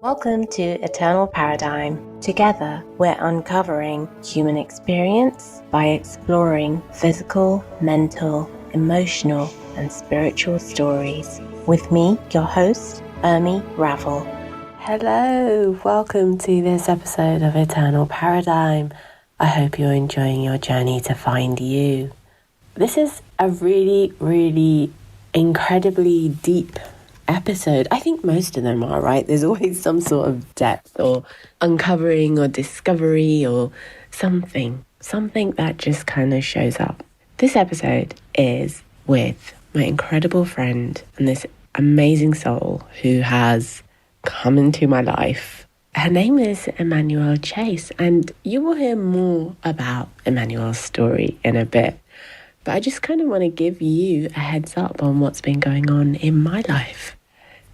Welcome to Eternal Paradigm. Together, we're uncovering human experience by exploring physical, mental, emotional, and spiritual stories. With me, your host, Urmi Raval. Hello, welcome to this episode of Eternal Paradigm. I hope you're enjoying your journey to find you. This is a really incredibly deep episode. I think most of them are, right? There's always some sort of depth or uncovering or discovery or something that just kind of shows up. This episode is with my incredible friend and this amazing soul who has come into my life. Her name is Emmanuelle Chasse, and you will hear more about Emmanuelle's story in a bit. But I just kind of want to give you a heads up on what's been going on in my life.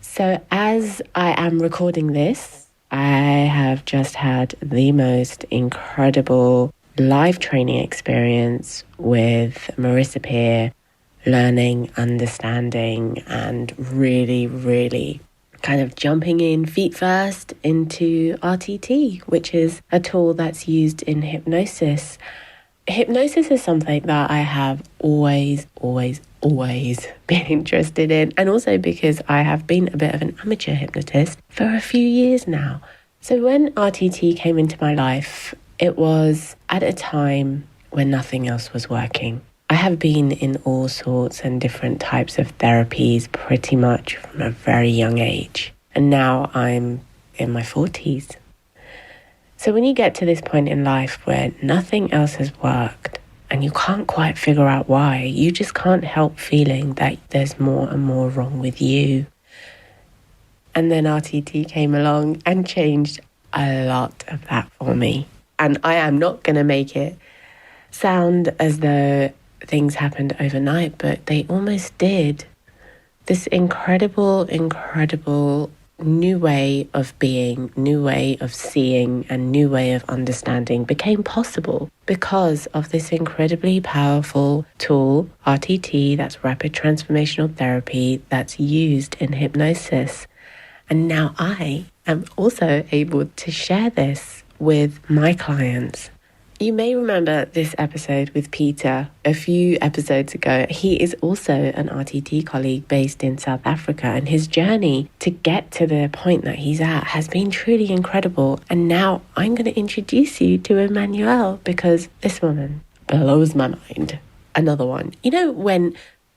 So as I am recording this, I have just had the most incredible live training experience with Marissa Peer, learning, understanding, and really kind of jumping in feet first into RTT, which is a tool that's used in hypnosis. Hypnosis is something that I have always been interested in, and also because I have been a bit of an amateur hypnotist for a few years now. So when RTT came into my life, it was at a time when nothing else was working. I have been in all sorts and different types of therapies pretty much from a very young age, and now I'm in my 40s. So when you get to this point in life where nothing else has worked and you can't quite figure out why, you just can't help feeling that there's more and more wrong with you. And then RTT came along and changed a lot of that for me. And I am not going to make it sound as though things happened overnight, but they almost did. This incredible new way of being, new way of seeing, and new way of understanding became possible because of this incredibly powerful tool, RTT, that's rapid transformational therapy, that's used in hypnosis. And now I am also able to share this with my clients. You may remember this episode with Peter a few episodes ago. He is also an RTT colleague based in South Africa, and his journey to get to the point that he's at has been truly incredible. And now I'm going to introduce you to Emmanuelle because this woman blows my mind. Another one. You know, when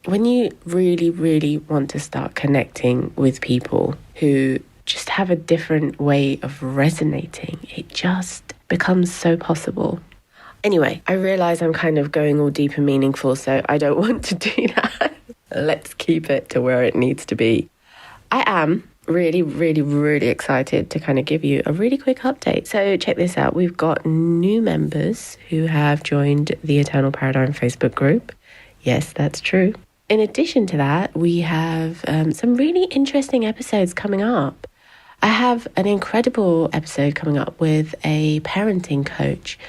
you really want to start connecting with people who just have a different way of resonating, it just becomes so possible. Anyway, I realize I'm kind of going all deep and meaningful, so I don't want to do that. Let's keep it to where it needs to be. I am really excited to kind of give you a really quick update. So check this out. We've got new members who have joined the Eternal Paradigm Facebook group. Yes, that's true. In addition to that, we have some really interesting episodes coming up. I have an incredible episode coming up with a parenting coach.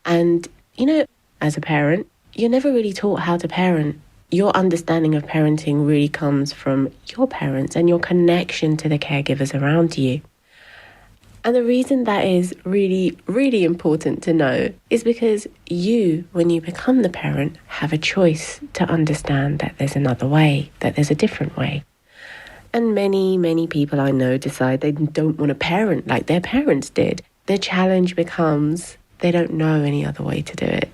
And, you know, as a parent, you're never really taught how to parent. Your understanding of parenting really comes from your parents and your connection to the caregivers around you. And the reason that is really important to know is because you, when you become the parent, have a choice to understand that there's another way, that there's a different way. And many people I know decide they don't want to parent like their parents did. The challenge becomes they don't know any other way to do it.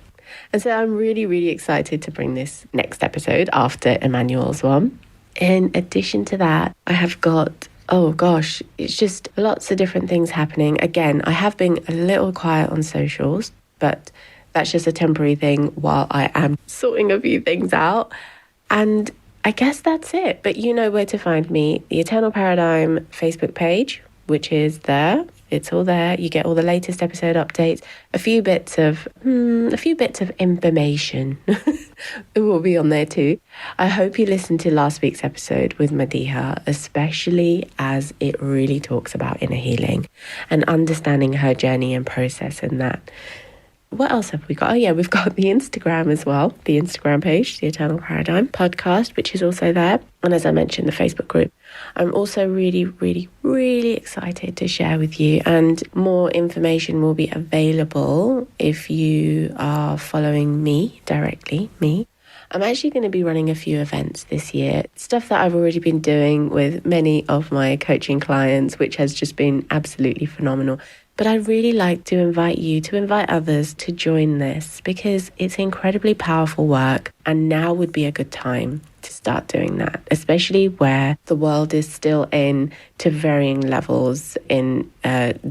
And so I'm really excited to bring this next episode after Emmanuelle's one. In addition to that, I have got, it's just lots of different things happening. Again, I have been a little quiet on socials, but that's just a temporary thing while I am sorting a few things out. And I guess that's it. But you know where to find me. The Eternal Paradigm Facebook page, which is there. It's all there. You get all the latest episode updates, a few bits of information. It will be on there too. I hope you listened to last week's episode with Maja, especially as it really talks about inner healing and understanding her journey and process in that. What else have we got? Oh yeah, we've got the Instagram as well, the Instagram page, the Eternal Paradigm podcast, which is also there. And as I mentioned, the Facebook group. I'm also really, really, really excited to share with you, and more information will be available if you are following me directly, me. I'm actually going to be running a few events this year, stuff that I've already been doing with many of my coaching clients, which has just been absolutely phenomenal. But I'd really like to invite others to join this because it's incredibly powerful work, and now would be a good time to start doing that, especially where the world is still in to varying levels in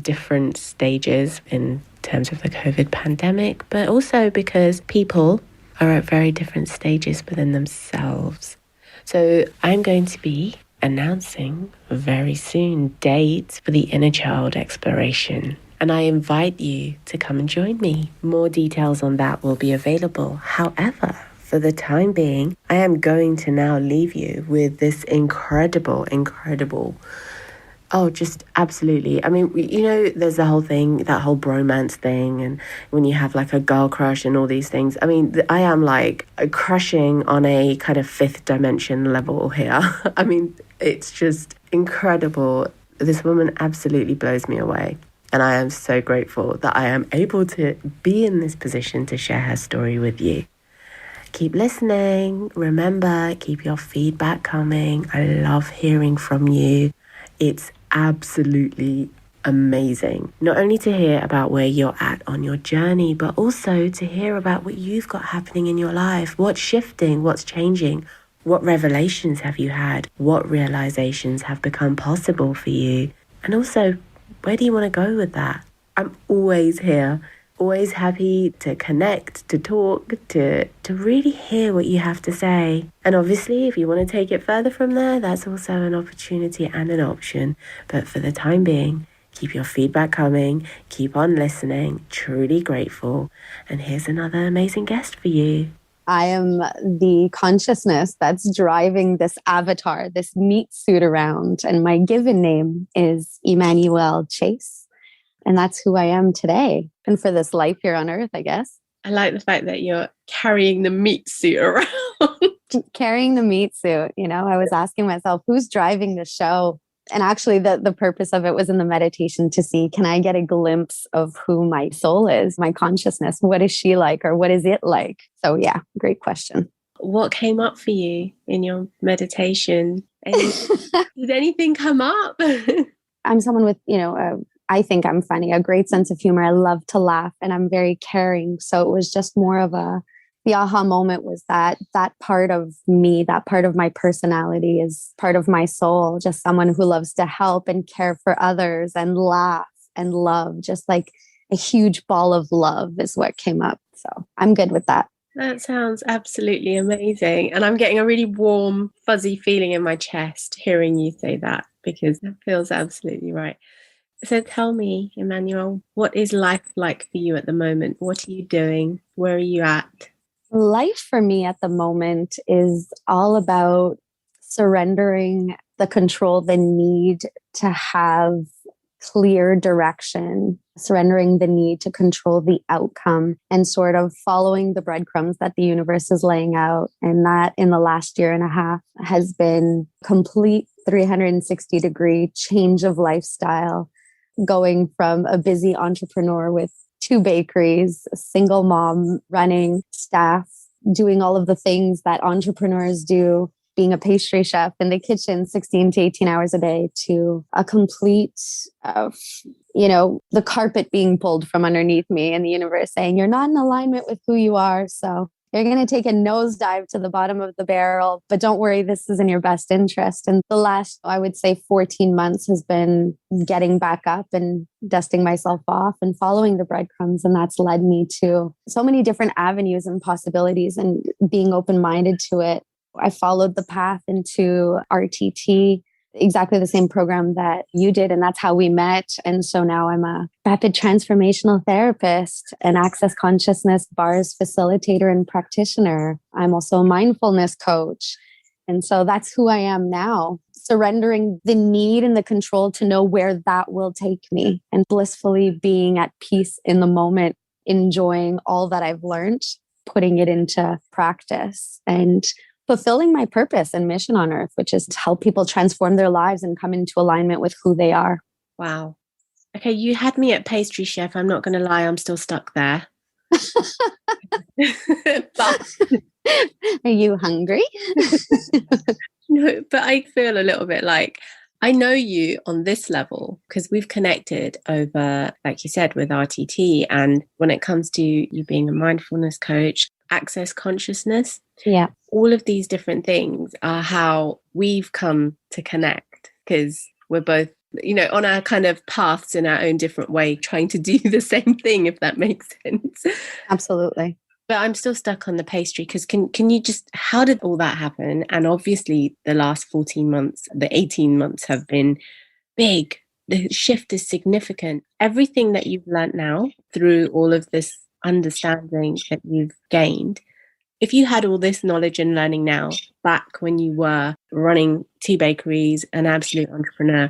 different stages in terms of the COVID pandemic, but also because people are at very different stages within themselves. So I'm going to be announcing very soon dates for the inner child exploration. And I invite you to come and join me. More details on that will be available. However, for the time being, I am going to now leave you with this incredible just absolutely. I mean, there's the whole thing, that whole bromance thing, and when you have like a girl crush and all these things. I mean, I am like crushing on a kind of fifth dimension level here. I mean, it's just incredible. This woman absolutely blows me away. And I am so grateful that I am able to be in this position to share her story with you. Keep listening. Remember, keep your feedback coming. I love hearing from you. It's absolutely amazing. Not only to hear about where you're at on your journey, but also to hear about what you've got happening in your life. What's shifting? What's changing? What revelations have you had? What realizations have become possible for you? And also, where do you want to go with that? I'm always here. Always happy to connect, to talk, to really hear what you have to say. And obviously, if you want to take it further from there, that's also an opportunity and an option. But for the time being, keep your feedback coming, keep on listening, truly grateful. And here's another amazing guest for you. I am the consciousness that's driving this avatar, this meat suit around. And my given name is Emmanuelle Chasse. And that's who I am today. And for this life here on Earth, I guess. I like the fact that you're carrying the meat suit around. Carrying the meat suit. I was asking myself, who's driving the show? And actually, the purpose of it was in the meditation to see, can I get a glimpse of who my soul is, my consciousness? What is she like, or what is it like? So yeah, great question. What came up for you in your meditation? Did anything come up? I'm someone with, I think I'm funny, a great sense of humor. I love to laugh and I'm very caring. So it was just more of the aha moment was that part of me, that part of my personality is part of my soul, just someone who loves to help and care for others and laugh and love, just like a huge ball of love is what came up. So I'm good with that. That sounds absolutely amazing. And I'm getting a really warm, fuzzy feeling in my chest hearing you say that, because that feels absolutely right. So tell me, Emmanuelle, what is life like for you at the moment? What are you doing? Where are you at? Life for me at the moment is all about surrendering the control, the need to have clear direction, surrendering the need to control the outcome, and sort of following the breadcrumbs that the universe is laying out. And that in the last year and a half has been complete 360-degree change of lifestyle, going from a busy entrepreneur with 2 bakeries, a single mom, running staff, doing all of the things that entrepreneurs do, being a pastry chef in the kitchen 16 to 18 hours a day, to a complete, the carpet being pulled from underneath me and the universe saying, you're not in alignment with who you are. So you're going to take a nosedive to the bottom of the barrel, but don't worry, this is in your best interest. And the last, I would say 14 months has been getting back up and dusting myself off and following the breadcrumbs. And that's led me to so many different avenues and possibilities and being open-minded to it. I followed the path into RTT, exactly the same program that you did. And that's how we met. And so now I'm a rapid transformational therapist, an access consciousness bars facilitator and practitioner. I'm also a mindfulness coach. And so that's who I am now, surrendering the need and the control to know where that will take me and blissfully being at peace in the moment, enjoying all that I've learned, putting it into practice. And fulfilling my purpose and mission on earth, which is to help people transform their lives and come into alignment with who they are. Wow. Okay, you had me at pastry chef. I'm not going to lie, I'm still stuck there. But are you hungry? no, but I feel a little bit like I know you on this level because we've connected over, like you said, with RTT. And when it comes to you being a mindfulness coach, access consciousness, yeah, all of these different things are how we've come to connect, because we're both, on our kind of paths in our own different way, trying to do the same thing, if that makes sense. Absolutely. But I'm still stuck on the pastry, because can you just, how did all that happen? And obviously the last 14 months, the 18 months have been big. The shift is significant. Everything that you've learned now through all of this understanding that you've gained, if you had all this knowledge and learning now back when you were running 2 bakeries, an absolute entrepreneur,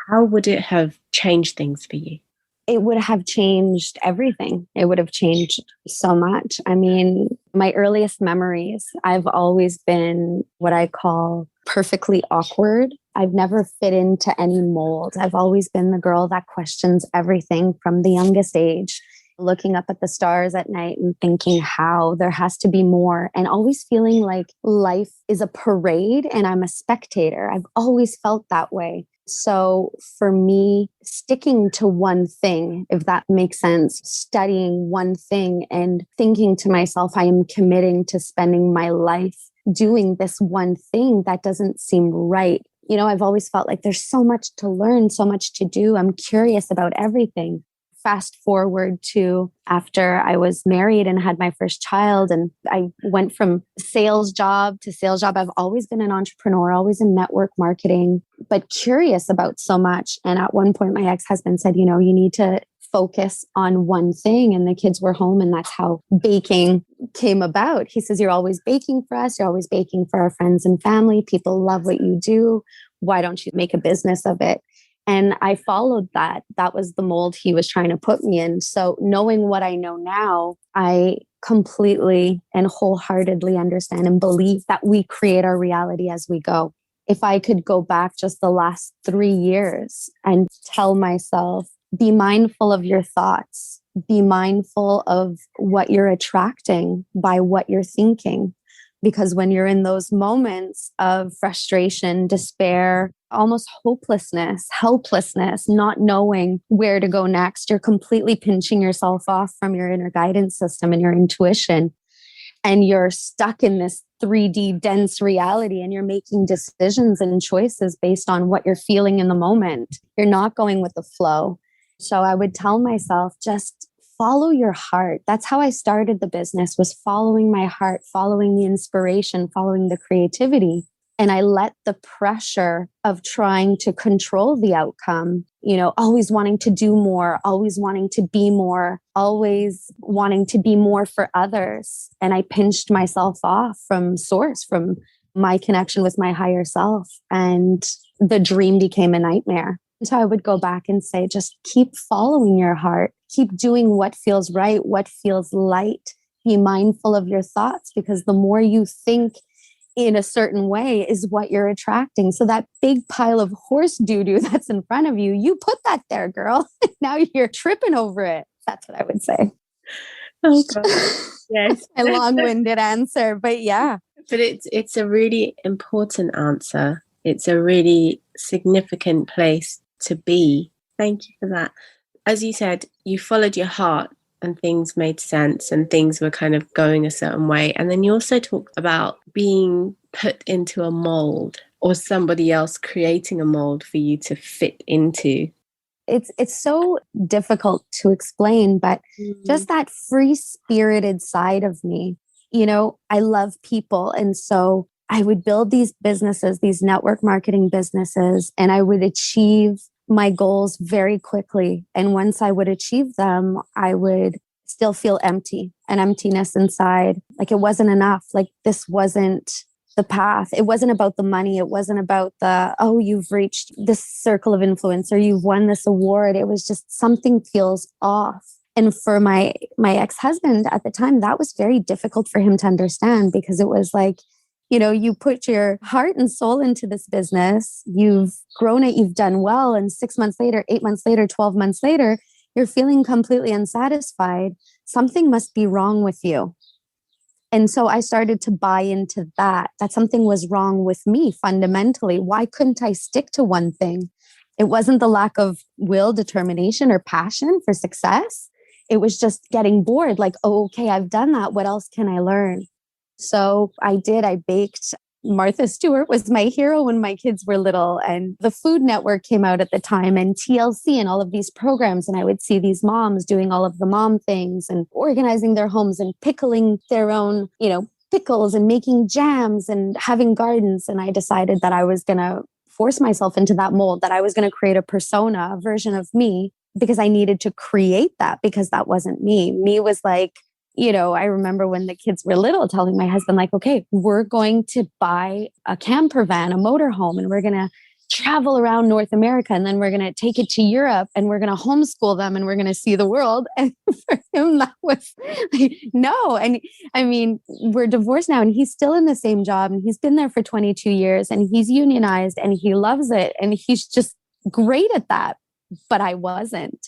how would it have changed things for you? It would have changed everything. It would have changed so much. I mean, my earliest memories, I've always been what I call perfectly awkward. I've never fit into any mold. I've always been the girl that questions everything from the youngest age, looking up at the stars at night and thinking how there has to be more, and always feeling like life is a parade and I'm a spectator. I've always felt that way. So for me, sticking to one thing, if that makes sense, studying one thing and thinking to myself, I am committing to spending my life doing this one thing, that doesn't seem right. I've always felt like there's so much to learn, so much to do. I'm curious about everything. Fast forward to after I was married and had my first child, and I went from sales job to sales job. I've always been an entrepreneur, always in network marketing, but curious about so much. And at one point, my ex-husband said, you need to focus on one thing. And the kids were home, and that's how baking came about. He says, you're always baking for us. You're always baking for our friends and family. People love what you do. Why don't you make a business of it? And I followed that. That was the mold he was trying to put me in. So knowing what I know now, I completely and wholeheartedly understand and believe that we create our reality as we go. If I could go back just the last 3 years and tell myself, be mindful of your thoughts, be mindful of what you're attracting by what you're thinking. Because when you're in those moments of frustration, despair, almost hopelessness, helplessness, not knowing where to go next, you're completely pinching yourself off from your inner guidance system and your intuition. And you're stuck in this 3D dense reality, and you're making decisions and choices based on what you're feeling in the moment. You're not going with the flow. So I would tell myself, just follow your heart. That's how I started the business, was following my heart, following the inspiration, following the creativity. And I let the pressure of trying to control the outcome, always wanting to do more, always wanting to be more, always wanting to be more for others. And I pinched myself off from source, from my connection with my higher self. And the dream became a nightmare. So I would go back and say, just keep following your heart. Keep doing what feels right, what feels light. Be mindful of your thoughts, because the more you think in a certain way is what you're attracting. So that big pile of horse doo-doo that's in front of you, you put that there, girl. Now you're tripping over it. That's what I would say. Oh, God. Yes. A long-winded answer, but yeah. But it's a really important answer. It's a really significant place to be. Thank you for that. As you said, you followed your heart and things made sense and things were kind of going a certain way. And then you also talked about being put into a mold, or somebody else creating a mold for you to fit into. It's so difficult to explain, but just that free-spirited side of me. I love people. And so I would build these businesses, these network marketing businesses, and I would achieve my goals very quickly. And once I would achieve them, I would still feel empty, an emptiness inside. Like it wasn't enough. Like this wasn't the path. It wasn't about the money. It wasn't about you've reached this circle of influence or you've won this award. It was just something feels off. And for my ex-husband at the time, that was very difficult for him to understand, because it was like, You put your heart and soul into this business, you've grown it, you've done well. And 6 months later, 8 months later, 12 months later, you're feeling completely unsatisfied. Something must be wrong with you. And so I started to buy into that something was wrong with me fundamentally. Why couldn't I stick to one thing? It wasn't the lack of will, determination, or passion for success. It was just getting bored. Like, oh, okay, I've done that. What else can I learn? So I did. I baked. Martha Stewart was my hero when my kids were little. And the Food Network came out at the time, and TLC and all of these programs. And I would see these moms doing all of the mom things and organizing their homes and pickling their own, pickles and making jams and having gardens. And I decided that I was going to force myself into that mold, that I was going to create a persona, a version of me, because I needed to create that, because that wasn't me. Me was like, I remember when the kids were little telling my husband, like, okay, we're going to buy a camper van, a motorhome, and we're going to travel around North America. And then we're going to take it to Europe, and we're going to homeschool them, and we're going to see the world. And for him, that was like, no. And I mean, we're divorced now, and he's still in the same job, and he's been there for 22 years, and he's unionized, and he loves it. And he's just great at that. But I wasn't.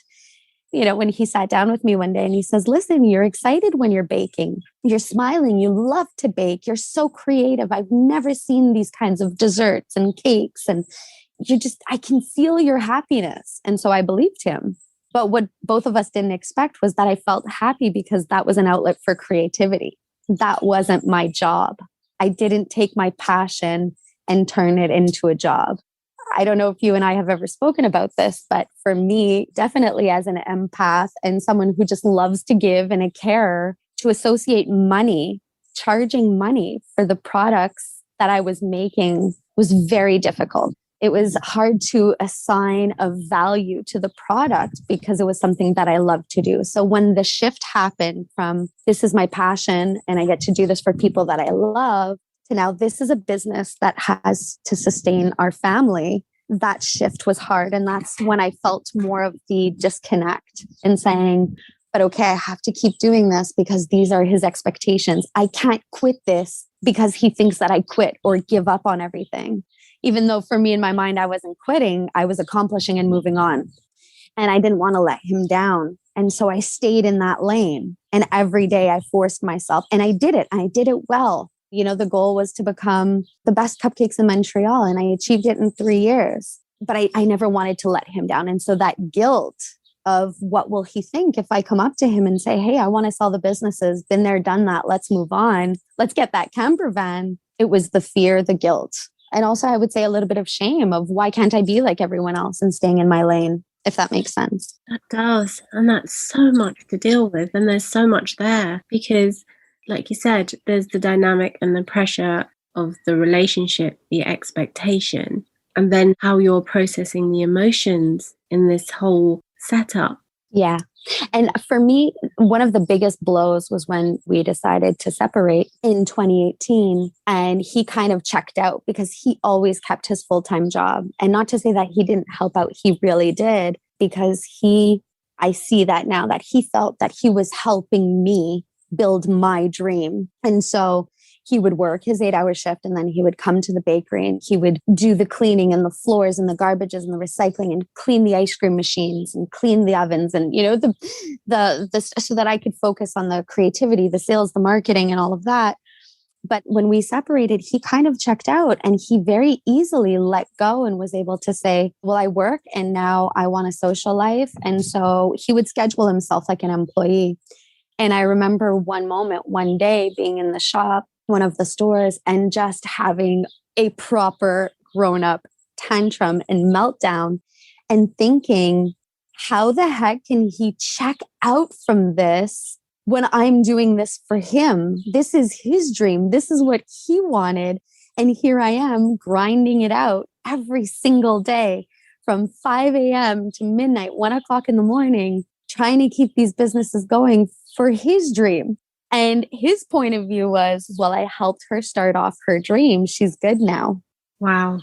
When he sat down with me one day and he says, listen, you're excited when you're baking. You're smiling. You love to bake. You're so creative. I've never seen these kinds of desserts and cakes. And I can feel your happiness. And so I believed him. But what both of us didn't expect was that I felt happy because that was an outlet for creativity. That wasn't my job. I didn't take my passion and turn it into a job. I don't know if you and I have ever spoken about this, but for me, definitely as an empath and someone who just loves to give and a carer, to associate money, charging money for the products that I was making was very difficult. It was hard to assign a value to the product because it was something that I loved to do. So when the shift happened from this is my passion and I get to do this for people that I love, to now this is a business that has to sustain our family, that shift was hard. And that's when I felt more of the disconnect and saying, but okay, I have to keep doing this because these are his expectations. I can't quit this because he thinks that I quit or give up on everything. Even though for me in my mind, I wasn't quitting, I was accomplishing and moving on. And I didn't want to let him down. And so I stayed in that lane. And every day I forced myself, and I did it. And I did it well. The goal was to become the best cupcakes in Montreal, and I achieved it in 3 years. But I never wanted to let him down. And so that guilt of what will he think if I come up to him and say, hey, I want to sell the businesses, been there, done that, let's move on, let's get that camper van. It was the fear, the guilt. And also I would say a little bit of shame of why can't I be like everyone else and staying in my lane, if that makes sense. That does. And that's so much to deal with. And there's so much there because, like you said, there's the dynamic and the pressure of the relationship, the expectation, and then how you're processing the emotions in this whole setup. Yeah. And for me, one of the biggest blows was when we decided to separate in 2018. And he kind of checked out because he always kept his full-time job. And not to say that he didn't help out, he really did, because I see that now, that he felt that he was helping me build my dream. And so he would work his 8-hour shift and then he would come to the bakery and he would do the cleaning and the floors and the garbages and the recycling and clean the ice cream machines and clean the ovens and, so that I could focus on the creativity, the sales, the marketing and all of that. But when we separated, he kind of checked out and he very easily let go and was able to say, well, I work and now I want a social life. And so he would schedule himself like an employee. And I remember one day being in the shop, one of the stores, and just having a proper grown-up tantrum and meltdown and thinking, how the heck can he check out from this when I'm doing this for him? This is his dream. This is what he wanted. And here I am grinding it out every single day from 5 a.m. to midnight, 1 o'clock in the morning, trying to keep these businesses going for his dream. And his point of view was, well, I helped her start off her dream. She's good now. Wow.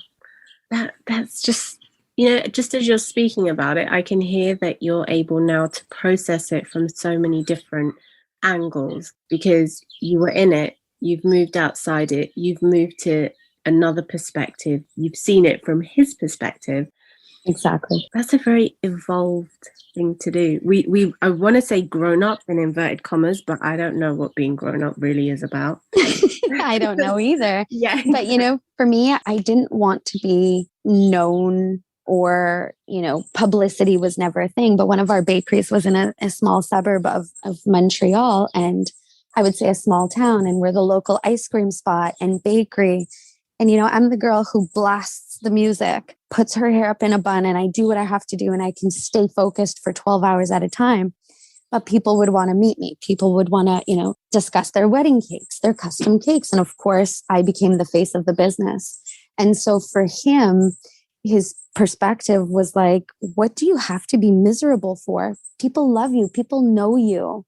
That's just, just as you're speaking about it, I can hear that you're able now to process it from so many different angles because you were in it, you've moved outside it, you've moved to another perspective, you've seen it from his perspective. Exactly. That's a very evolved thing to do. I want to say grown up in inverted commas, but I don't know what being grown up really is about. I don't know either. Yeah. But, for me, I didn't want to be known or, publicity was never a thing. But one of our bakeries was in a small suburb of Montreal, and I would say a small town, and we're the local ice cream spot and bakery. And, I'm the girl who blasts the music, puts her hair up in a bun, and I do what I have to do, and I can stay focused for 12 hours at a time. But people would want to meet me. People would want to, discuss their wedding cakes, their custom cakes. And of course, I became the face of the business. And so for him, his perspective was like, what do you have to be miserable for? People love you. People know you.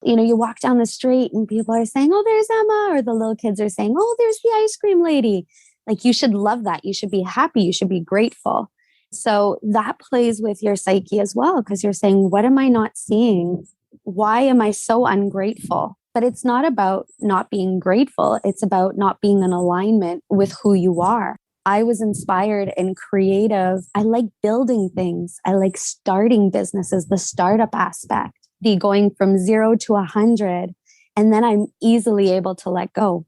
You walk down the street and people are saying, oh, there's Emma. Or the little kids are saying, oh, there's the ice cream lady. Like, you should love that. You should be happy. You should be grateful. So that plays with your psyche as well, because you're saying, what am I not seeing? Why am I so ungrateful? But it's not about not being grateful. It's about not being in alignment with who you are. I was inspired and creative. I like building things. I like starting businesses, the startup aspect, the going from 0 to 100. And then I'm easily able to let go.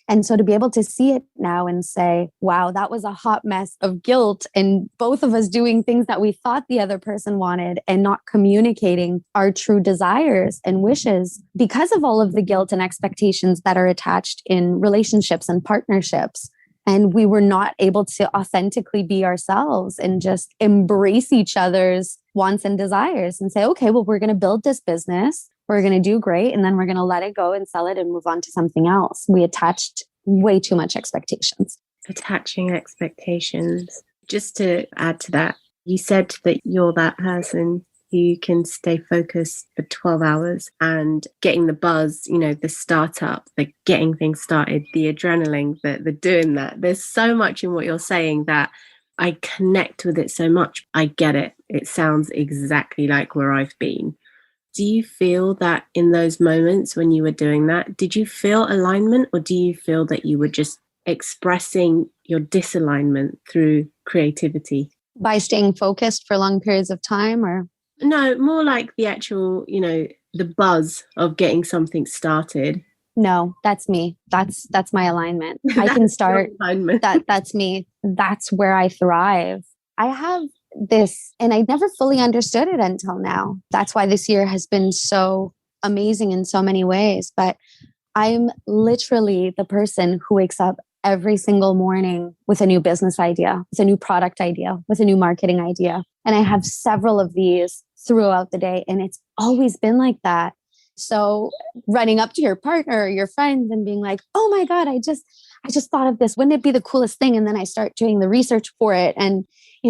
And so to be able to see it now and say, wow, that was a hot mess of guilt, and both of us doing things that we thought the other person wanted and not communicating our true desires and wishes because of all of the guilt and expectations that are attached in relationships and partnerships. And we were not able to authentically be ourselves and just embrace each other's wants and desires and say, okay, well, we're going to build this business. We're going to do great. And then we're going to let it go and sell it and move on to something else. We attached way too much expectations. Attaching expectations. Just to add to that, you said that you're that person who can stay focused for 12 hours and getting the buzz, the startup, the getting things started, the adrenaline, the doing that. There's so much in what you're saying that I connect with it so much. I get it. It sounds exactly like where I've been. Do you feel that in those moments when you were doing that, did you feel alignment, or do you feel that you were just expressing your disalignment through creativity? By staying focused for long periods of time, or? No, more like the actual, the buzz of getting something started. No, that's me. That's my alignment. I can start. That's me. That's where I thrive. I have this, and I never fully understood it until now. That's why this year has been so amazing in so many ways. But I'm literally the person who wakes up every single morning with a new business idea, with a new product idea, with a new marketing idea. And I have several of these throughout the day. And it's always been like that. So running up to your partner or your friends and being like, oh my God, I just thought of this. Wouldn't it be the coolest thing? And then I start doing the research for it. And,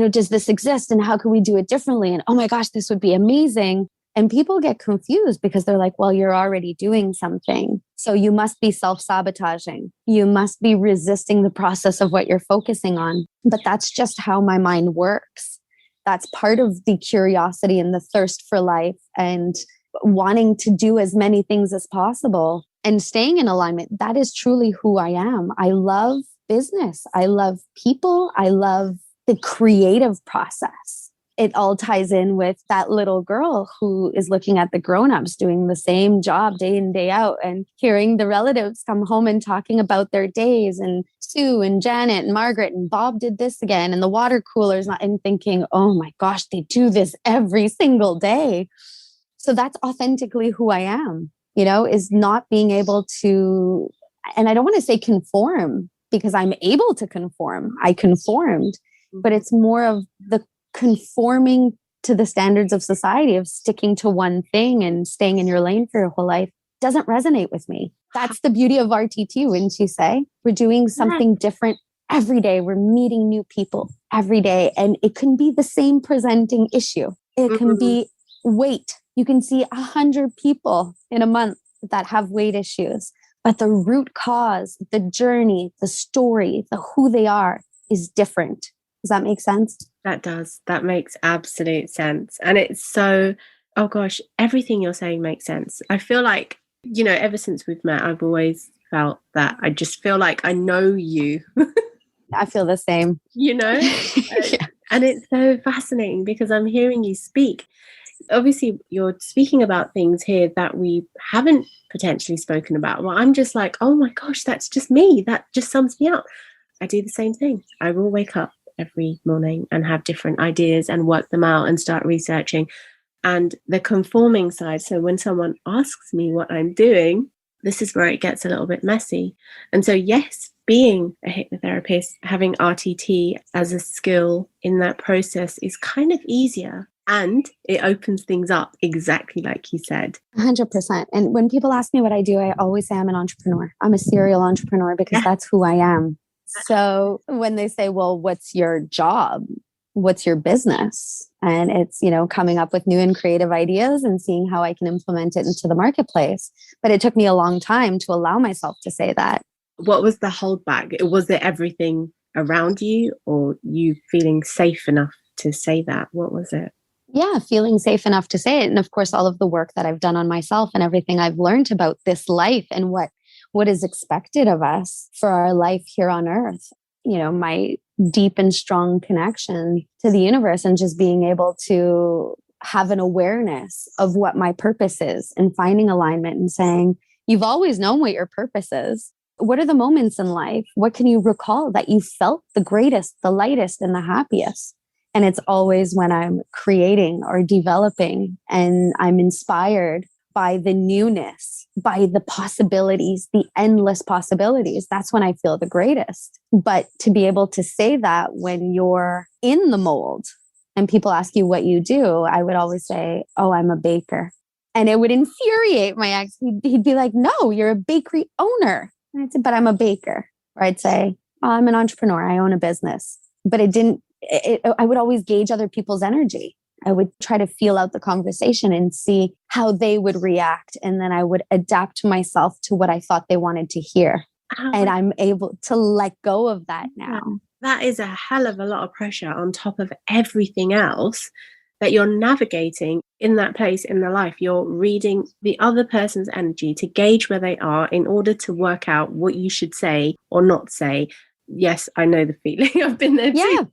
does this exist? And how can we do it differently? And oh my gosh, this would be amazing. And people get confused because they're like, well, you're already doing something. So you must be self-sabotaging. You must be resisting the process of what you're focusing on. But that's just how my mind works. That's part of the curiosity and the thirst for life and wanting to do as many things as possible and staying in alignment. That is truly who I am. I love business. I love people. I love the creative process. It all ties in with that little girl who is looking at the grown-ups doing the same job day in, day out, and hearing the relatives come home and talking about their days, and Sue and Janet and Margaret and Bob did this again, and the water cooler's not, and thinking, oh my gosh, they do this every single day. So that's authentically who I am, is not being able to, and I don't want to say conform, because I'm able to conform. I conformed, but it's more of the conforming to the standards of society of sticking to one thing and staying in your lane for your whole life doesn't resonate with me. That's the beauty of RTT, wouldn't you say? We're doing something different every day. We're meeting new people every day. And it can be the same presenting issue. It can be weight. You can see 100 people in a month that have weight issues. But the root cause, the journey, the story, the who they are is different. Does that make sense? That does. That makes absolute sense. And it's so, oh gosh, everything you're saying makes sense. I feel like, ever since we've met, I've always felt that. I just feel like I know you. I feel the same. You know? Yeah. And it's so fascinating because I'm hearing you speak. Obviously, you're speaking about things here that we haven't potentially spoken about. Well, I'm just like, oh my gosh, that's just me. That just sums me up. I do the same thing. I will wake up every morning and have different ideas and work them out and start researching. And the conforming side, so when someone asks me what I'm doing, this is where it gets a little bit messy. And so, yes, being a hypnotherapist, having RTT as a skill in that process is kind of easier. And it opens things up exactly like you said. 100%. And when people ask me what I do, I always say I'm an entrepreneur. I'm a serial entrepreneur because that's who I am. So when they say, well, what's your job? What's your business? And it's, coming up with new and creative ideas and seeing how I can implement it into the marketplace. But it took me a long time to allow myself to say that. What was the holdback? Was it everything around you or you feeling safe enough to say that? What was it? Yeah, feeling safe enough to say it. And of course, all of the work that I've done on myself and everything I've learned about this life and what is expected of us for our life here on earth. My deep and strong connection to the universe and just being able to have an awareness of what my purpose is and finding alignment and saying, you've always known what your purpose is. What are the moments in life? What can you recall that you felt the greatest, the lightest, and the happiest? And it's always when I'm creating or developing and I'm inspired by the newness, by the possibilities, the endless possibilities. That's when I feel the greatest. But to be able to say that when you're in the mold and people ask you what you do, I would always say, oh, I'm a baker. And it would infuriate my ex. He'd be like, no, you're a bakery owner. And I'd say, but I'm a baker. Or I'd say, oh, I'm an entrepreneur. I own a business. But I would always gauge other people's energy. I would try to feel out the conversation and see how they would react. And then I would adapt myself to what I thought they wanted to hear. And I'm able to let go of that now. That is a hell of a lot of pressure on top of everything else that you're navigating in that place in their life. You're reading the other person's energy to gauge where they are in order to work out what you should say or not say. Yes, I know the feeling. I've been there too. Yeah,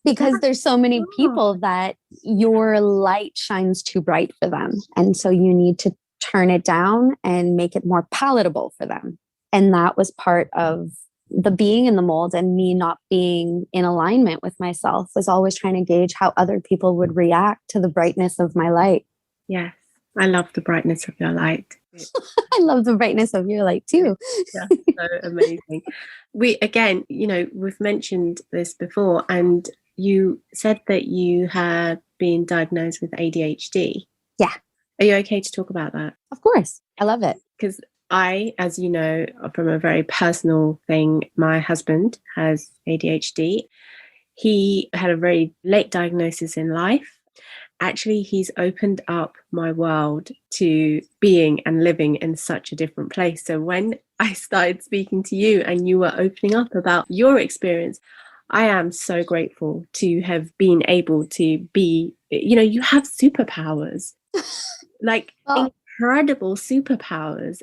because there's so many people that your light shines too bright for them. And so you need to turn it down and make it more palatable for them. And that was part of the being in the mold and me not being in alignment with myself, was always trying to gauge how other people would react to the brightness of my light. Yes, I love the brightness of your light. I love the brightness of your light too. That's so amazing. We've mentioned this before, and you said that you have been diagnosed with ADHD. Yeah. Are you okay to talk about that? Of course. I love it. Because I, as you know, from a very personal thing, my husband has ADHD. He had a very late diagnosis in life. Actually, he's opened up my world to being and living in such a different place. So when I started speaking to you and you were opening up about your experience, I am so grateful to have been able to be, you have superpowers, like incredible superpowers.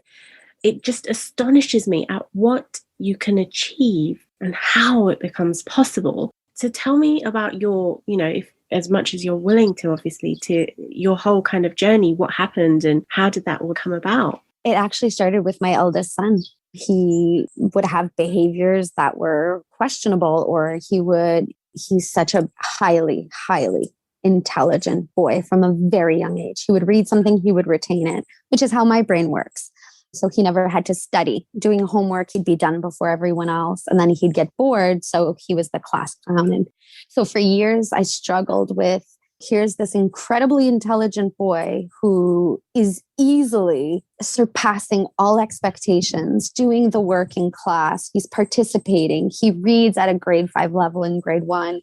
It just astonishes me at what you can achieve and how it becomes possible. So tell me about your, if as much as you're willing to, obviously, to your whole kind of journey, what happened and how did that all come about? It actually started with my eldest son. He would have behaviors that were questionable, or he's such a highly, highly intelligent boy from a very young age. He would read something, he would retain it, which is how my brain works. So he never had to study. Doing homework, he'd be done before everyone else. And then he'd get bored. So he was the class clown. And so for years, I struggled with, here's this incredibly intelligent boy who is easily surpassing all expectations, doing the work in class. He's participating. He reads at a grade 5 level in grade 1.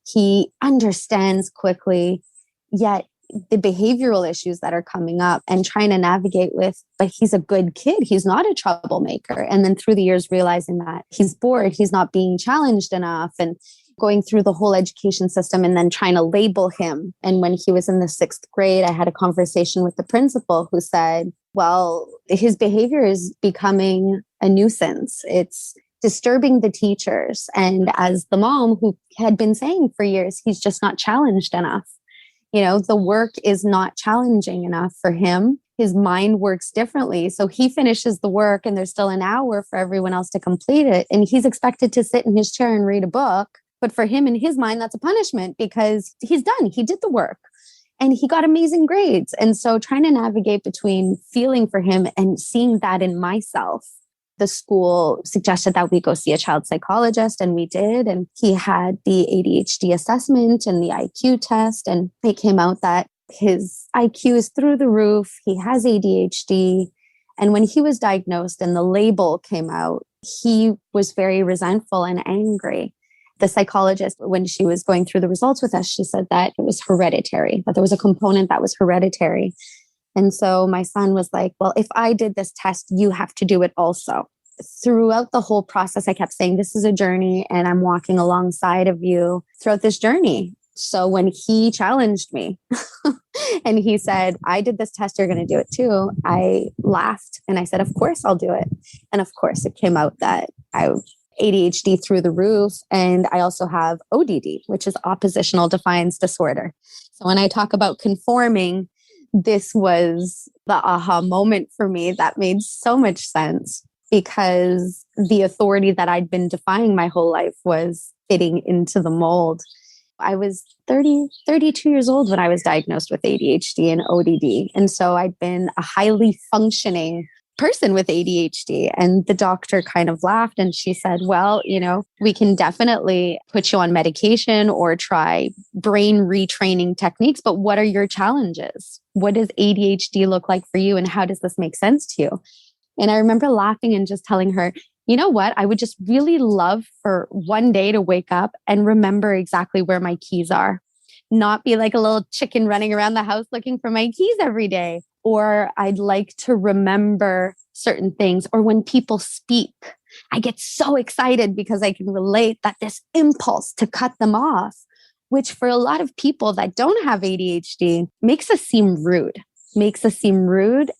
He understands quickly, yet the behavioral issues that are coming up and trying to navigate with, but he's a good kid. He's not a troublemaker. And then through the years, realizing that he's bored, he's not being challenged enough, and going through the whole education system and then trying to label him. And when he was in the 6th grade, I had a conversation with the principal who said, well, his behavior is becoming a nuisance. It's disturbing the teachers. And as the mom who had been saying for years, he's just not challenged enough. The work is not challenging enough for him. His mind works differently. So he finishes the work and there's still an hour for everyone else to complete it. And he's expected to sit in his chair and read a book. But for him, in his mind, that's a punishment because he's done. He did the work and he got amazing grades. And so trying to navigate between feeling for him and seeing that in myself. The school suggested that we go see a child psychologist, and we did. And he had the ADHD assessment and the IQ test. And it came out that his IQ is through the roof. He has ADHD. And when he was diagnosed and the label came out, he was very resentful and angry. The psychologist, when she was going through the results with us, she said that it was hereditary, that there was a component that was hereditary. And so my son was like, well, if I did this test, you have to do it also. Throughout the whole process, I kept saying, this is a journey and I'm walking alongside of you throughout this journey. So when he challenged me and he said, I did this test, you're going to do it too, I laughed and I said, of course I'll do it. And of course it came out that I ADHD through the roof. And I also have ODD, which is oppositional defiance disorder. So when I talk about conforming, this was the aha moment for me that made so much sense because the authority that I'd been defying my whole life was fitting into the mold. I was 32 years old when I was diagnosed with ADHD and ODD. And so I'd been a highly functioning person with ADHD. And the doctor kind of laughed and she said, well, we can definitely put you on medication or try brain retraining techniques, but what are your challenges? What does ADHD look like for you? And how does this make sense to you? And I remember laughing and just telling her, you know what? I would just really love for one day to wake up and remember exactly where my keys are, not be like a little chicken running around the house looking for my keys every day. Or I'd like to remember certain things. Or when people speak, I get so excited because I can relate that this impulse to cut them off, which for a lot of people that don't have ADHD makes us seem rude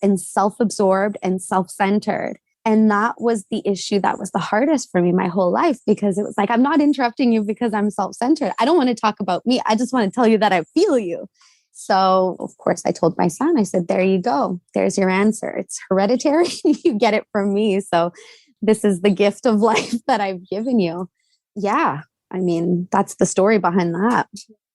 and self-absorbed and self-centered. And that was the issue that was the hardest for me my whole life, because it was like, I'm not interrupting you because I'm self-centered. I don't want to talk about me. I just want to tell you that I feel you. So, of course, I told my son, I said, there you go. There's your answer. It's hereditary. You get it from me. So this is the gift of life that I've given you. Yeah. I mean, that's the story behind that.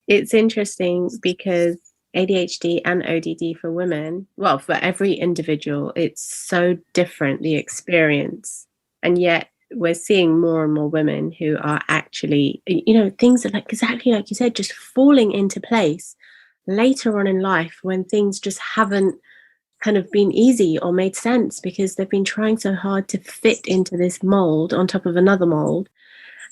It's interesting because ADHD and ODD for women, well, for every individual, it's so different, the experience. And yet we're seeing more and more women who are actually, things are like exactly like you said, just falling into place later on in life when things just haven't kind of been easy or made sense because they've been trying so hard to fit into this mold on top of another mold.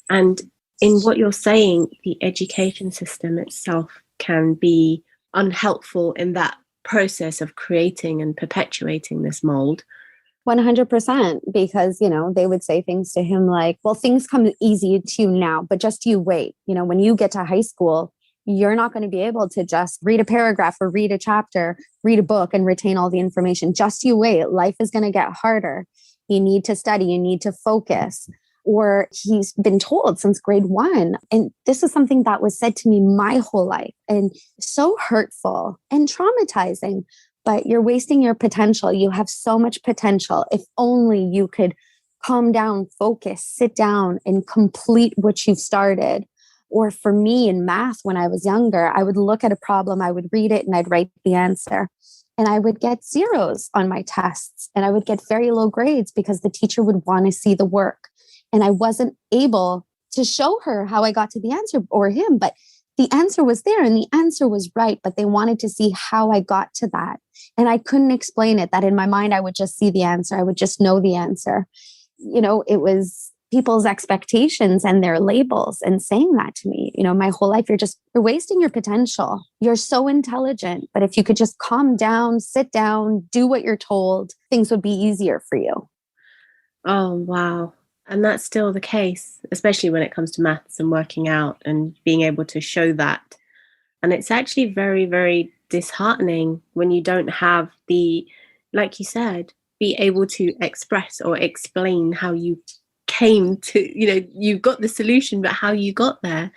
And in what you're saying, the education system itself can be unhelpful in that process of creating and perpetuating this mold. 100%, because, they would say things to him like, well, things come easy to you now, but just you wait. When you get to high school, you're not going to be able to just read a paragraph or read a chapter, read a book and retain all the information. Just you wait. Life is going to get harder. You need to study. You need to focus. Or he's been told since grade 1. And this is something that was said to me my whole life and so hurtful and traumatizing. But you're wasting your potential. You have so much potential. If only you could calm down, focus, sit down and complete what you've started. Or for me in math, when I was younger, I would look at a problem, I would read it and I'd write the answer. And I would get zeros on my tests and I would get very low grades because the teacher would want to see the work. And I wasn't able to show her how I got to the answer or him, but the answer was there and the answer was right, but they wanted to see how I got to that. And I couldn't explain it, that in my mind, I would just see the answer. I would just know the answer. It was people's expectations and their labels and saying that to me, my whole life, you're wasting your potential. You're so intelligent, but if you could just calm down, sit down, do what you're told, things would be easier for you. Oh, wow. And that's still the case, especially when it comes to maths and working out and being able to show that. And it's actually very, very disheartening when you don't have like you said, be able to express or explain how you came to, you got the solution, but how you got there.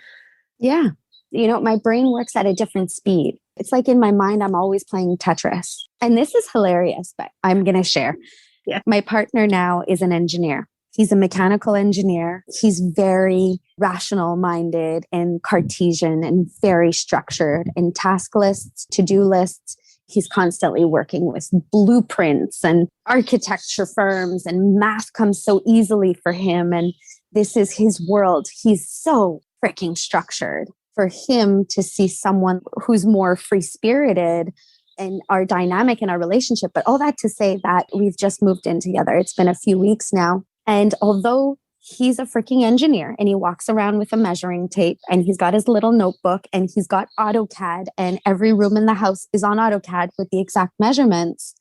Yeah. My brain works at a different speed. It's like in my mind, I'm always playing Tetris. And this is hilarious, but I'm going to share. Yeah. My partner now is an engineer. He's a mechanical engineer. He's very rational minded and Cartesian and very structured in task lists, to-do lists. He's constantly working with blueprints and architecture firms, and math comes so easily for him. And this is his world. He's so freaking structured. For him to see someone who's more free-spirited and our dynamic in our relationship. But all that to say that we've just moved in together. It's been a few weeks now. And although he's a freaking engineer and he walks around with a measuring tape and he's got his little notebook and he's got AutoCAD and every room in the house is on AutoCAD with the exact measurements,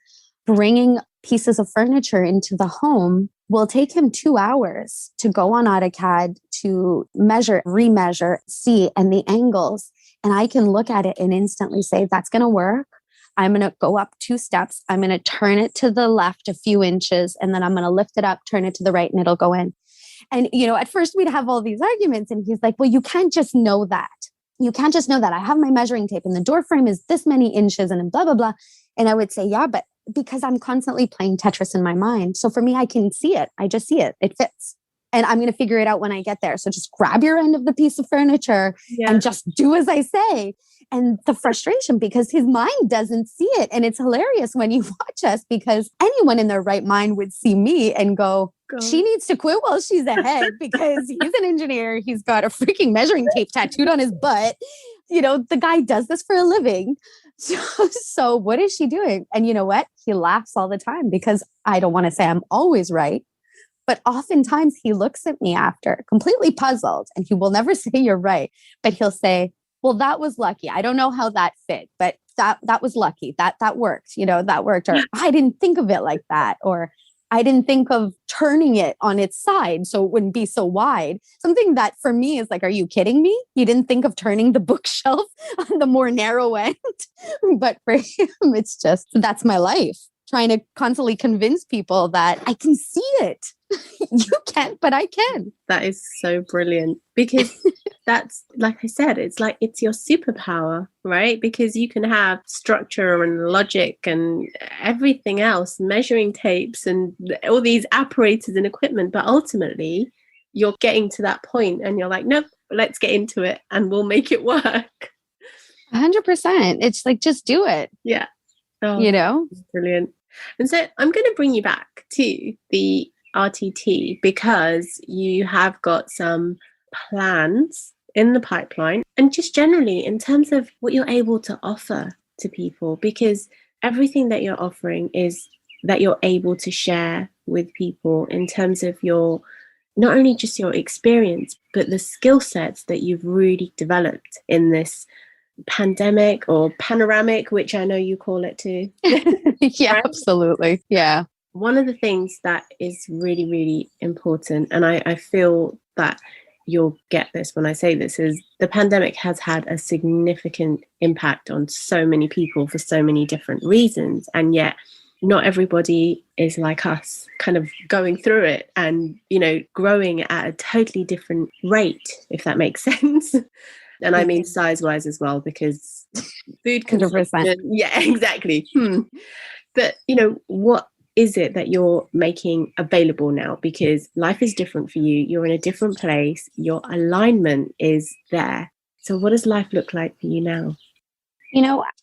bringing pieces of furniture into the home will take him 2 hours to go on AutoCAD to measure, remeasure, see, and the angles. And I can look at it and instantly say, that's going to work. I'm going to go up 2 steps. I'm going to turn it to the left a few inches, and then I'm going to lift it up, turn it to the right, and it'll go in. And, at first we'd have all these arguments, and he's like, well, you can't just know that. You can't just know that. I have my measuring tape and the door frame is this many inches and blah, blah, blah. And I would say, yeah, but because I'm constantly playing Tetris in my mind. So for me, I can see it. I just see it. It fits. And I'm going to figure it out when I get there. So just grab your end of the piece of furniture and just do as I say. And the frustration, because his mind doesn't see it. And it's hilarious when you watch us, because anyone in their right mind would see me and go, she needs to quit while she's ahead, because he's an engineer. He's got a freaking measuring tape tattooed on his butt. The guy does this for a living. So what is she doing? And you know what? He laughs all the time, because I don't want to say I'm always right. But oftentimes he looks at me after completely puzzled, and he will never say you're right, but he'll say, well, that was lucky. I don't know how that fit, but that was lucky. That worked. That worked. Or I didn't think of it like that. Or I didn't think of turning it on its side so it wouldn't be so wide. Something that for me is like, are you kidding me? You didn't think of turning the bookshelf on the more narrow end. But for him, it's just, that's my life. Trying to constantly convince people that I can see it. You can't, but I can. That is so brilliant, because that's, like I said, it's like, it's your superpower, right? Because you can have structure and logic and everything else, measuring tapes and all these apparatus and equipment, but ultimately you're getting to that point and you're like, nope, let's get into it and we'll make it work. 100%. It's like, just do it. Yeah. Brilliant. And so I'm going to bring you back to the RTT, because you have got some plans in the pipeline, and just generally in terms of what you're able to offer to people, because everything that you're offering is that you're able to share with people in terms of your, not only just your experience, but the skill sets that you've really developed in this pandemic, or panoramic, which I know you call it too. Yeah, right? Absolutely. Yeah. One of the things that is really, really important, and I feel that you'll get this when I say this, is the pandemic has had a significant impact on so many people for so many different reasons. And yet not everybody is like us, kind of going through it and, growing at a totally different rate, if that makes sense. And I mean size-wise as well, because food consumption. Yeah, exactly. But, what is it that you're making available now? Because life is different for you. You're in a different place. Your alignment is there. So what does life look like for you now?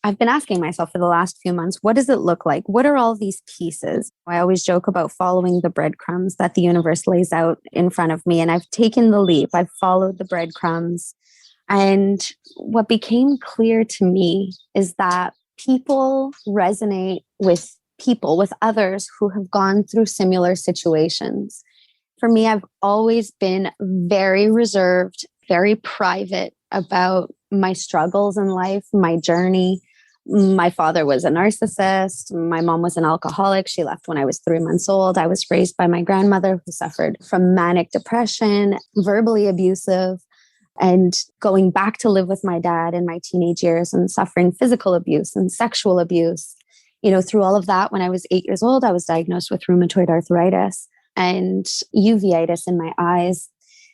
I've been asking myself for the last few months, what does it look like? What are all these pieces? I always joke about following the breadcrumbs that the universe lays out in front of me. And I've taken the leap. I've followed the breadcrumbs. And what became clear to me is that people resonate with others who have gone through similar situations. For me, I've always been very reserved, very private about my struggles in life, my journey. My father was a narcissist. My mom was an alcoholic. She left when I was 3 months old. I was raised by my grandmother, who suffered from manic depression, verbally abusive, and going back to live with my dad in my teenage years and suffering physical abuse and sexual abuse. through all of that, when I was 8 years old, I was diagnosed with rheumatoid arthritis and uveitis in my eyes.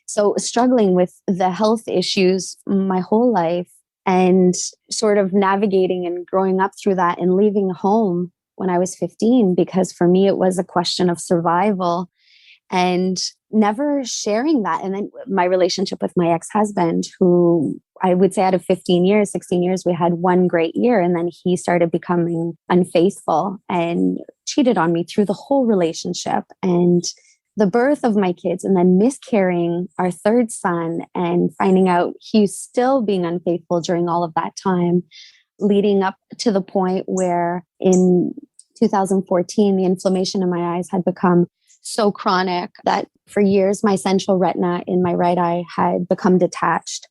So struggling with the health issues my whole life and sort of navigating and growing up through that and leaving home when I was 15, because for me, it was a question of survival and never sharing that. And then my relationship with my ex-husband, who I would say out of 15 years, 16 years, we had one great year. And then he started becoming unfaithful and cheated on me through the whole relationship. And the birth of my kids and then miscarrying our third son and finding out he's still being unfaithful during all of that time, leading up to the point where in 2014, the inflammation in my eyes had become so chronic that for years, my central retina in my right eye had become detached.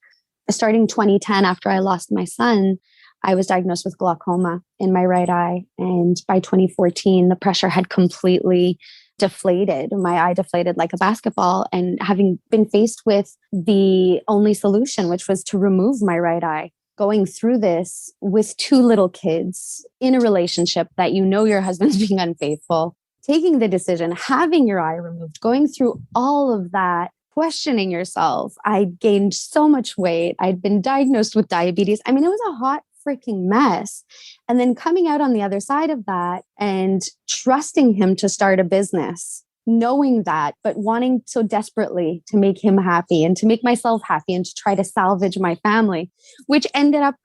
Starting 2010, after I lost my son, I was diagnosed with glaucoma in my right eye. And by 2014, the pressure had completely deflated. My eye deflated like a basketball. And having been faced with the only solution, which was to remove my right eye, going through this with two little kids in a relationship that your husband's being unfaithful, taking the decision, having your eye removed, going through all of that, questioning yourself. I gained so much weight. I'd been diagnosed with diabetes. I mean, it was a hot freaking mess. And then coming out on the other side of that and trusting him to start a business, knowing that, but wanting so desperately to make him happy and to make myself happy and to try to salvage my family, which ended up,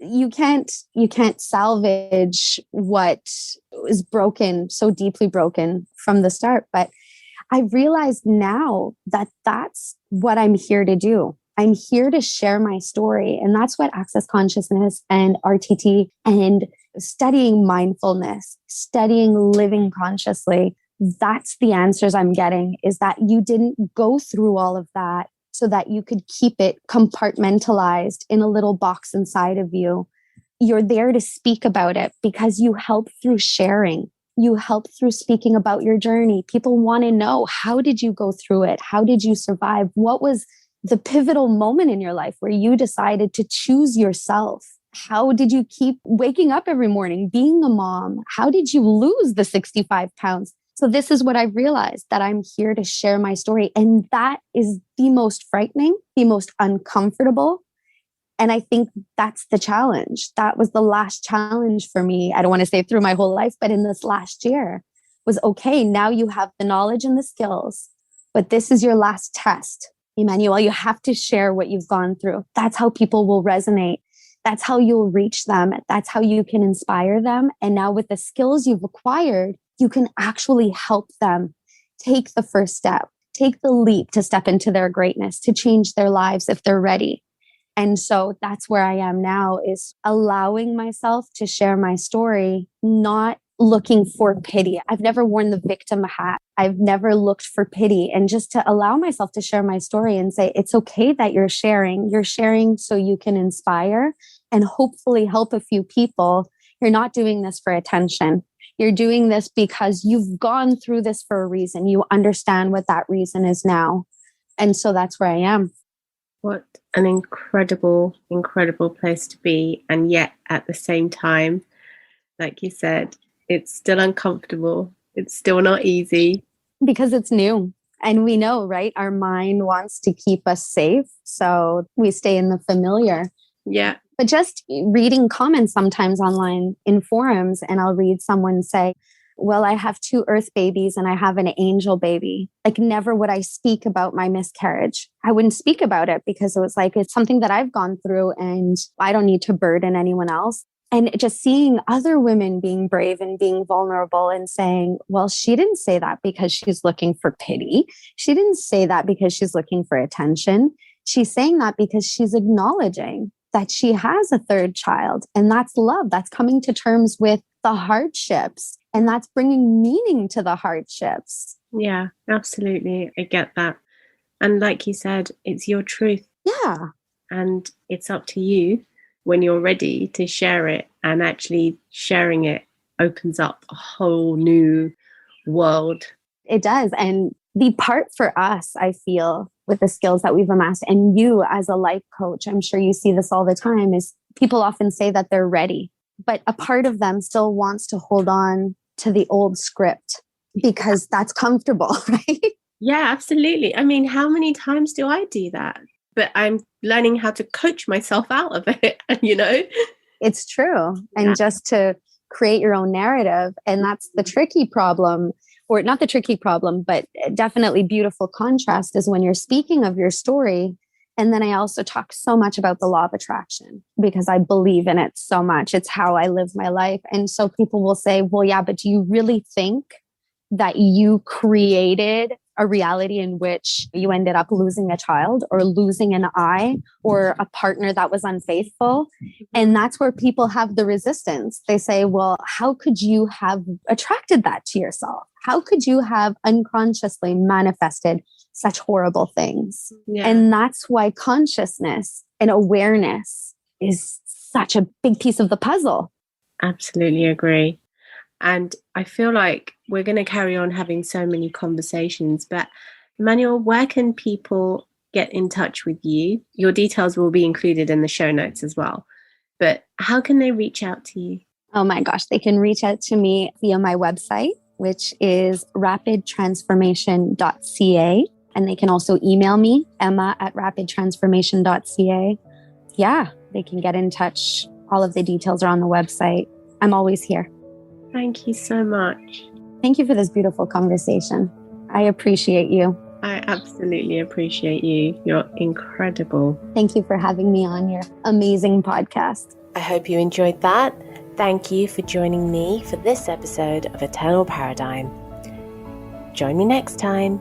you can't salvage what is broken, so deeply broken from the start. But I realized now that that's what I'm here to do. I'm here to share my story. And that's what Access Consciousness and RTT and studying mindfulness, studying living consciously, that's the answers I'm getting, is that you didn't go through all of that so that you could keep it compartmentalized in a little box inside of you. You're there to speak about it because you help through sharing. You help through speaking about your journey. People want to know, how did you go through it? How did you survive? What was the pivotal moment in your life where you decided to choose yourself? How did you keep waking up every morning, being a mom? How did you lose the 65 pounds? So this is what I've realized, that I'm here to share my story. And that is the most frightening, the most uncomfortable. And I think that's the challenge. That was the last challenge for me. I don't want to say through my whole life, but in this last year was, okay, now you have the knowledge and the skills, but this is your last test. Emmanuelle, you have to share what you've gone through. That's how people will resonate. That's how you'll reach them. That's how you can inspire them. And now with the skills you've acquired, you can actually help them take the first step, take the leap to step into their greatness, to change their lives if they're ready. And so that's where I am now, is allowing myself to share my story, not looking for pity. I've never worn the victim hat. I've never looked for pity, and just to allow myself to share my story and say, it's okay that you're sharing. You're sharing so you can inspire and hopefully help a few people. You're not doing this for attention. You're doing this because you've gone through this for a reason. You understand what that reason is now. And so that's where I am. What an incredible, incredible place to be. And yet at the same time, like you said, it's still uncomfortable. It's still not easy. Because it's new. And we know, right? Our mind wants to keep us safe. So we stay in the familiar. Yeah. But just reading comments sometimes online in forums, and I'll read someone say, well, I have 2 earth babies and I have an angel baby. Like, never would I speak about my miscarriage. I wouldn't speak about it because it was like, it's something that I've gone through and I don't need to burden anyone else. And just seeing other women being brave and being vulnerable and saying, well, she didn't say that because she's looking for pity. She didn't say that because she's looking for attention. She's saying that because she's acknowledging that she has a third child. And that's love. That's coming to terms with the hardships. And that's bringing meaning to the hardships. Yeah, absolutely. I get that. And like you said, it's your truth. Yeah. And it's up to you when you're ready to share it. And actually sharing it opens up a whole new world. It does. And the part for us, I feel, with the skills that we've amassed, and you as a life coach, I'm sure you see this all the time, is people often say that they're ready. but a part of them still wants to hold on to the old script because that's comfortable, right? Yeah, absolutely. I mean, how many times do I do that? But I'm learning how to coach myself out of it, you know? It's true. And just to create your own narrative. And that's the tricky problem, or not the tricky problem, but definitely beautiful contrast is when you're speaking of your story. And then I also talk so much about the law of attraction because I believe in it so much. It's how I live my life. And so people will say, well, yeah, but do you really think that you created a reality in which you ended up losing a child or losing an eye or a partner that was unfaithful? And that's where people have the resistance. They say, well, how could you have attracted that to yourself? How could you have unconsciously manifested such horrible things? Yeah. And that's why consciousness and awareness is such a big piece of the puzzle. Absolutely agree. And I feel like we're going to carry on having so many conversations. But Emmanuelle, where can people get in touch with you? Your details will be included in the show notes as well. But how can they reach out to you? Oh my gosh, they can reach out to me via my website, which is rapidtransformation.ca. And they can also email me, emma@rapidtransformation.ca. Yeah, they can get in touch. All of the details are on the website. I'm always here. Thank you so much. Thank you for this beautiful conversation. I appreciate you. I absolutely appreciate you. You're incredible. Thank you for having me on your amazing podcast. I hope you enjoyed that. Thank you for joining me for this episode of Eternal Paradigm. Join me next time.